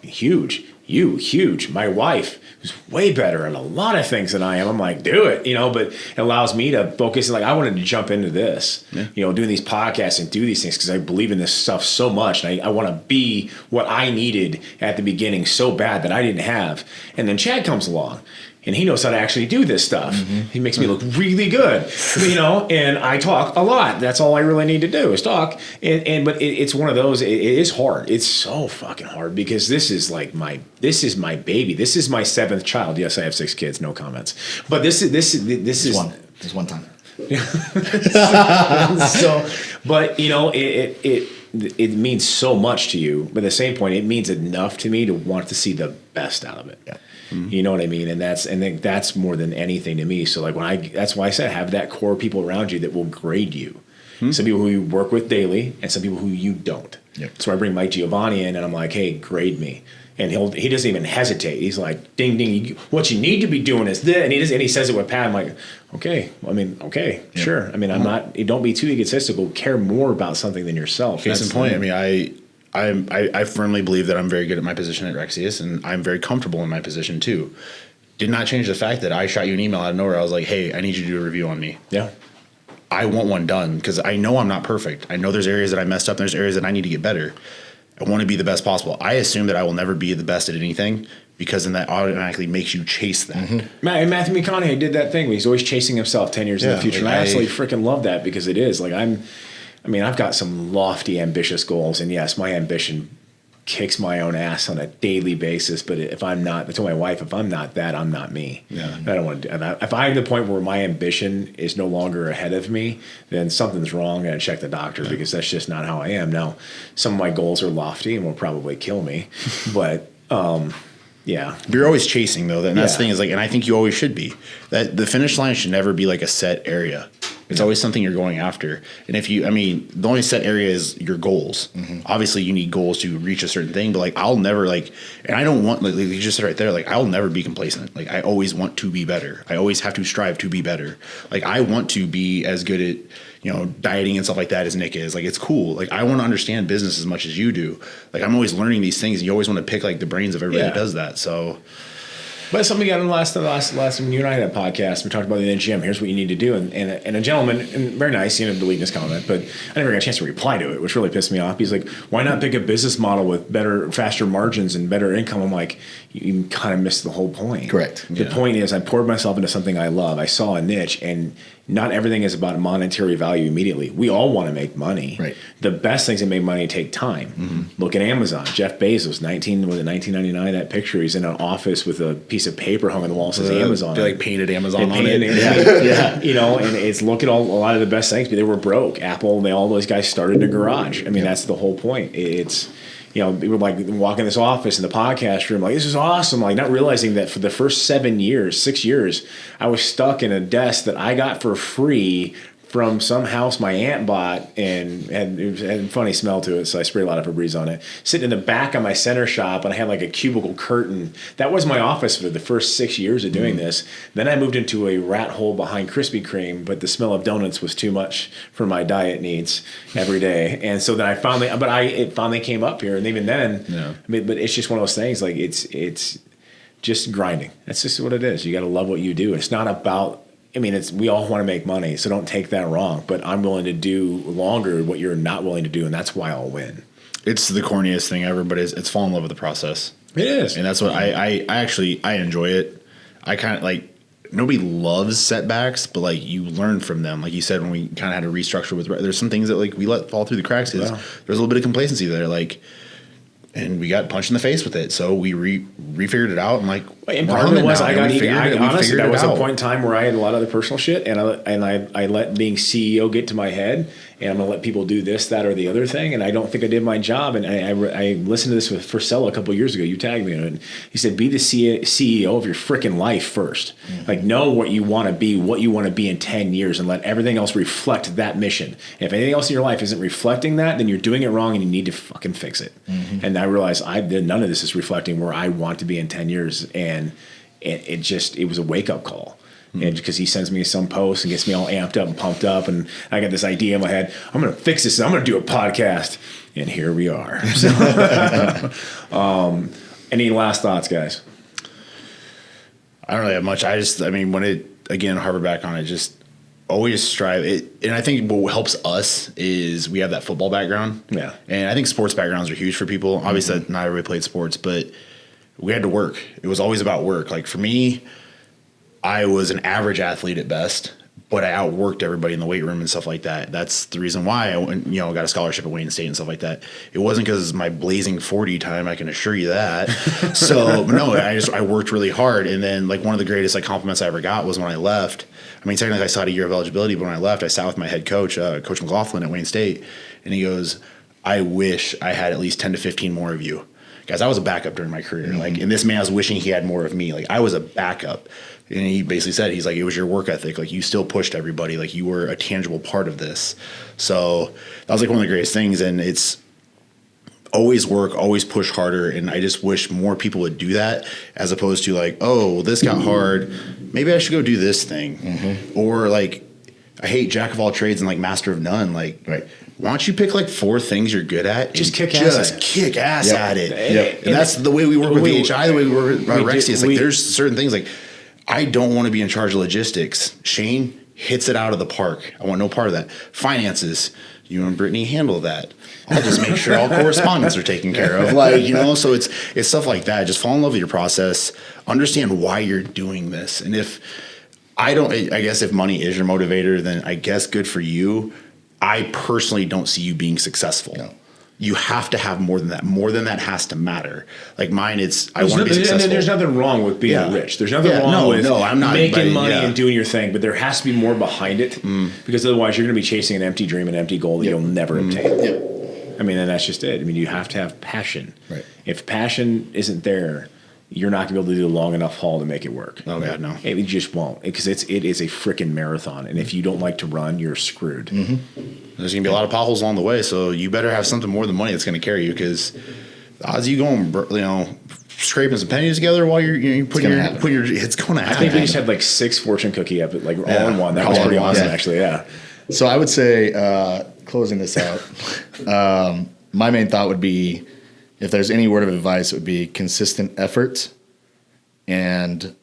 Speaker 2: huge. You, huge. My wife, who's way better at a lot of things than I am. I'm like, do it, but it allows me to focus. Like, I wanted to jump into this, doing these podcasts and do these things because I believe in this stuff so much. And I want to be what I needed at the beginning so bad that I didn't have. And then Chad comes along. And he knows how to actually do this stuff. Mm-hmm. He makes me look really good, and I talk a lot. That's all I really need to do is talk. But it's one of those, it is hard. It's so fucking hard because this is my baby. This is my 7th child. Yes, I have 6 kids, no comments. But this is
Speaker 5: There's one time.
Speaker 2: It means so much to you, but at the same point, it means enough to me to want to see the best out of it. Yeah. Mm-hmm. You know what I mean? And I think that's more than anything to me. So like that's why I said have that core of people around you that will grade you. Mm-hmm. Some people who you work with daily and some people who you don't. Yep. So I bring Mike Giovanni in and I'm like, hey, grade me. And he doesn't even hesitate. He's like, ding, ding, what you need to be doing is this. And he says it with Pat. I'm like, okay. Okay, yep. Sure. I mean, I'm not, don't be too egotistical. Care more about something than yourself.
Speaker 4: Case in point, I I firmly believe that I'm very good at my position at Rexius, and I'm very comfortable in my position too. Did not change the fact that I shot you an email out of nowhere. I was like, hey, I need you to do a review on me.
Speaker 2: Yeah.
Speaker 4: I want one done because I know I'm not perfect. I know there's areas that I messed up and there's areas that I need to get better. I want to be the best possible. I assume that I will never be the best at anything because then that automatically makes you chase that.
Speaker 2: Mm-hmm. Matthew McConaughey did that thing. He's always chasing himself 10 years in the future.
Speaker 4: Like
Speaker 2: and I absolutely freaking love that because it is. Like I've got some lofty, ambitious goals. And yes, my ambition kicks my own ass on a daily basis. But if I'm not, I told my wife, if I'm not that, I'm not me.
Speaker 4: Yeah.
Speaker 2: I don't want to do that. If I'm at the point where my ambition is no longer ahead of me, then something's wrong and I check the doctor because that's just not how I am. Now, some of my goals are lofty and will probably kill me. But, yeah.
Speaker 4: But you're always chasing though. And that's the
Speaker 2: Yeah.
Speaker 4: thing is like, and I think you always should be. That the finish line should never be like a set area. It's always something you're going after. And the only set area is your goals. Mm-hmm. Obviously you need goals to reach a certain thing, but like I'll never and I don't want, like you just said right there, like I'll never be complacent. Like I always want to be better. I always have to strive to be better. Like I want to be as good at, dieting and stuff like that as Nick is. Like it's cool. Like I want to understand business as much as you do. Like I'm always learning these things and you always want to pick like the brains of everybody that does that. So
Speaker 2: but something we got in the last when you and I had a podcast, we talked about in the gym. Here's what you need to do, and a gentleman, and very nice, deleting his comment, but I never got a chance to reply to it, which really pissed me off. He's like, "Why not pick a business model with faster margins and better income?" I'm like, you kind of missed the whole point.
Speaker 5: Correct.
Speaker 2: The point is, I poured myself into something I love. I saw a niche, and not everything is about monetary value immediately. We all want to make money.
Speaker 5: Right.
Speaker 2: The best things that make money take time. Mm-hmm. Look at Amazon. Jeff Bezos, 1999, that picture, he's in an office with a piece of paper hung on the wall that says Amazon.
Speaker 4: They like painted Amazon on it.
Speaker 2: Yeah. And it's look at a lot of the best things, but they were broke. Apple, all those guys started in a garage. I mean, that's the whole point. It's, we were like walking this office in the podcast room, like, this is awesome. Like, not realizing that for the first 6 years, I was stuck in a desk that I got for free from some house my aunt bought, and it had a funny smell to it, so I sprayed a lot of Febreze on it. Sitting in the back of my center shop, and I had like a cubicle curtain. That was my office for the first 6 years of doing this. Then I moved into a rat hole behind Krispy Kreme, but the smell of donuts was too much for my diet needs every day. And so then it finally came up here, and even then, but it's just one of those things. Like it's just grinding. That's just what it is. You got to love what you do. It's not about. We all want to make money, so don't take that wrong. But I'm willing to do longer what you're not willing to do, and that's why I'll win.
Speaker 4: It's the corniest thing ever, but it's fall in love with the process.
Speaker 2: It is,
Speaker 4: and that's what I actually enjoy it. I kind of like. Nobody loves setbacks, but like you learn from them. Like you said, when we kind of had to restructure there's some things that like we let fall through the cracks. There's a little bit of complacency there, like. And we got punched in the face with it, so we refigured it out. And like,
Speaker 2: and part of it was honestly, that was a point in time where I had a lot of the personal shit, and I let being CEO get to my head, and I'm gonna let people do this, that, or the other thing, and I don't think I did my job. And I listened to this with Furcell a couple of years ago. You tagged me on it. He said, "Be the CEO of your freaking life first. Mm-hmm. Like, know what you want to be in 10 years, and let everything else reflect that mission. And if anything else in your life isn't reflecting that, then you're doing it wrong, and you need to fucking fix it." Mm-hmm. And I realized none of this is reflecting where I want to be in 10 years, and it was a wake up call. And because he sends me some post and gets me all amped up and pumped up, and I got this idea in my head, I'm going to fix this. I'm going to do a podcast, and here we are. So, any last thoughts, guys?
Speaker 4: I don't really have much. Harper back on it, just always strive. And I think what helps us is we have that football background.
Speaker 2: Yeah.
Speaker 4: And I think sports backgrounds are huge for people. Obviously, not everybody played sports, but we had to work. It was always about work. Like for me, I was an average athlete at best, but I outworked everybody in the weight room and stuff like that. That's the reason why I went, got a scholarship at Wayne State and stuff like that. It wasn't because my blazing 40 time, I can assure you that. So no, I worked really hard. And then like one of the greatest like compliments I ever got was when I left. I mean, technically I still had a year of eligibility, but when I left, I sat with my head coach, Coach McLaughlin at Wayne State, and he goes, "I wish I had at least 10 to 15 more of you." Guys, I was a backup during my career. Mm-hmm. Like, and this man was wishing he had more of me. Like, I was a backup. And he basically said, he's like, it was your work ethic. Like, you still pushed everybody. Like, you were a tangible part of this. So that was like one of the greatest things. And it's always work, always push harder. And I just wish more people would do that, as opposed to like, oh, well, this got hard. Maybe I should go do this thing. Mm-hmm. Or like, I hate jack of all trades and like master of none. Like,
Speaker 5: right.
Speaker 4: why don't you pick like 4 things you're good at?
Speaker 2: Just
Speaker 4: and
Speaker 2: kick ass at it.
Speaker 4: kick ass
Speaker 5: Yep.
Speaker 4: at it.
Speaker 5: Yep.
Speaker 4: And that's the way we work with VHI, the way we work with Rexy. It's like
Speaker 2: we-
Speaker 4: there's certain things like I don't want to be in charge of logistics. Shane hits it out of the park. I want no part of that. Finances, you and Brittany handle that. I'll just make sure all correspondence are taken care of. Like, you know, so it's stuff like that. Just fall in love with your process. Understand why you're doing this. And I guess if money is your motivator, then I guess good for you. I personally don't see you being successful. No. You have to have more than that. More than that has to matter. Like mine, I want to be successful.
Speaker 2: And there's nothing wrong with being rich. There's nothing wrong with
Speaker 4: I'm not,
Speaker 2: making money and doing your thing, but there has to be more behind it because otherwise you're going to be chasing an empty dream, an empty goal that you'll never obtain.
Speaker 5: Yep.
Speaker 2: I mean, and that's just it. I mean, you have to have passion.
Speaker 5: Right.
Speaker 2: If passion isn't there, you're not going to be able to do a long enough haul to make it work.
Speaker 4: Oh, God, no.
Speaker 2: It just won't because it is a freaking marathon. And if you don't like to run, you're screwed.
Speaker 4: There's going to be a lot of potholes along the way, so you better have something more than money that's going to carry you because the odds of you going, scraping some pennies together while you're putting your it's going to happen.
Speaker 2: I think we just had like 6 fortune cookie all in one. That was pretty awesome, actually. Yeah.
Speaker 5: So I would say, closing this out, my main thought would be, if there's any word of advice, it would be consistent effort and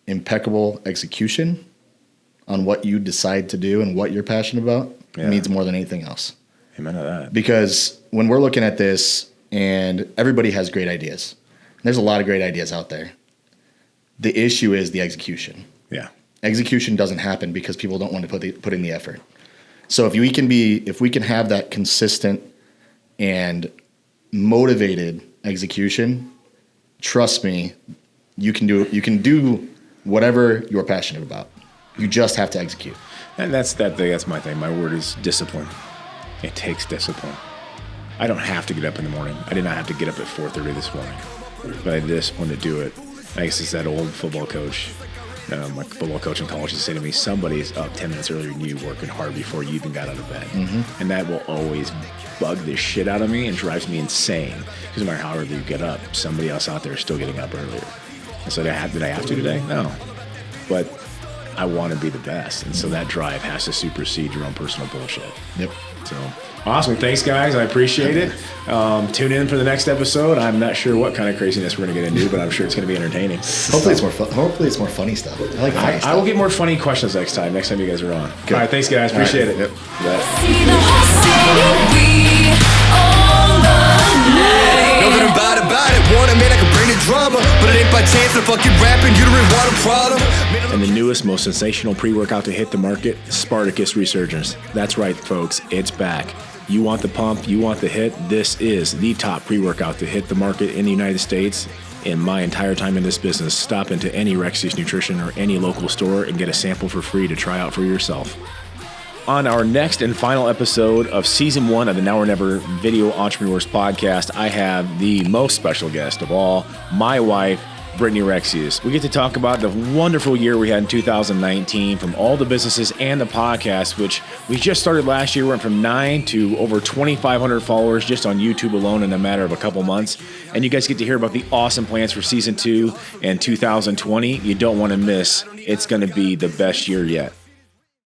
Speaker 5: impeccable execution on what you decide to do and what you're passionate about means more than anything else.
Speaker 2: Amen to that.
Speaker 5: Because when we're looking at this, and everybody has great ideas, there's a lot of great ideas out there. The issue is the execution.
Speaker 2: Yeah.
Speaker 5: Execution doesn't happen because people don't want to put in the effort. So if we can have that consistent and motivated execution, trust me, you can do whatever you're passionate about. You just have to execute.
Speaker 2: And that's my thing. My word is discipline. It takes discipline. I don't have to get up in the morning. I did not have to get up at 4:30 this morning, but I had the discipline to do it. I guess it's that old football coach. My football coach in college would say to me, somebody's up 10 minutes earlier than you working hard before you even got out of bed. And that will always bug the shit out of me and drives me insane. Because no matter how early you get up, somebody else out there is still getting up earlier. And so did I have to today? No. But I want to be the best. And so that drive has to supersede your own personal bullshit.
Speaker 5: Yep.
Speaker 2: So awesome. Thanks, guys. I appreciate it. Tune in for the next episode. I'm not sure what kind of craziness we're going to get into, but I'm sure it's going to be entertaining.
Speaker 5: Hopefully it's more fun. Hopefully it's more funny stuff. I like funny stuff.
Speaker 2: I will get more funny questions next time you guys are on. Good. All right. Thanks, guys. Appreciate it. Yep.
Speaker 3: Nothing about it. Wanna man, I can bring the drama, but it ain't by chance. I'm fucking rapping. You don't want a problem.
Speaker 2: And the newest, most sensational pre-workout to hit the market, Spartacus Resurgence. That's right, folks. It's back. You want the pump, you want the hit. This is the top pre-workout to hit the market in the United States. In my entire time in this business, stop into any Rexy's Nutrition or any local store and get a sample for free to try out for yourself. On our next and final episode of Season 1 of the Now or Never Video Entrepreneurs Podcast, I have the most special guest of all, my wife, Brittany Rexius. We get to talk about the wonderful year we had in 2019 from all the businesses and the podcast, which we just started last year. Went from 9 to over 2,500 followers just on YouTube alone in a matter of a couple months. And you guys get to hear about the awesome plans for Season 2 and 2020. You don't want to miss. It's going to be the best year yet.